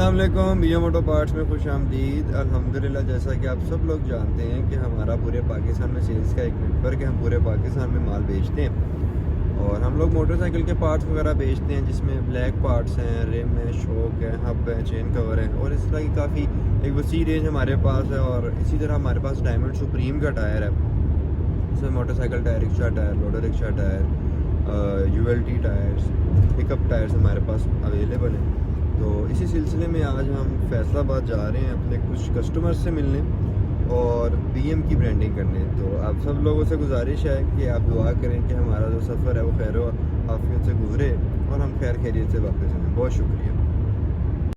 अस्सलाम वालेकुम, BM auto parts में खुश आमदीद। अल्हम्दुलिल्लाह, जैसा कि आप सब लोग जानते हैं कि हमारा पूरे पाकिस्तान में सेल्स का एक नेटवर्क है। हम पूरे पाकिस्तान में माल बेचते हैं और हम लोग मोटरसाइकिल के पार्ट्स वगैरह बेचते हैं, जिसमें ब्लैक पार्ट्स हैं, रिम है, शॉक है, हब है, चेन कवर है और इस तरह की काफ़ी एक वसी रेंज हमारे पास है। और इसी तरह हमारे पास डायमंड सुप्रीम का टायर है, इसमें motorcycle tyre, rickshaw tyre, loader rickshaw tyre, यूएलटी tyres, pickup tyres हमारे पास अवेलेबल हैं। तो इसी सिलसिले में आज हम फैसलाबाद जा रहे हैं अपने कुछ कस्टमर्स से मिलने और बीएम की ब्रांडिंग करने। तो आप सब लोगों से गुजारिश है कि आप दुआ करें कि हमारा जो सफ़र है वो खैर आफियत से गुजरे और हम खैर खैरियत से वापस आएँ। बहुत शुक्रिया।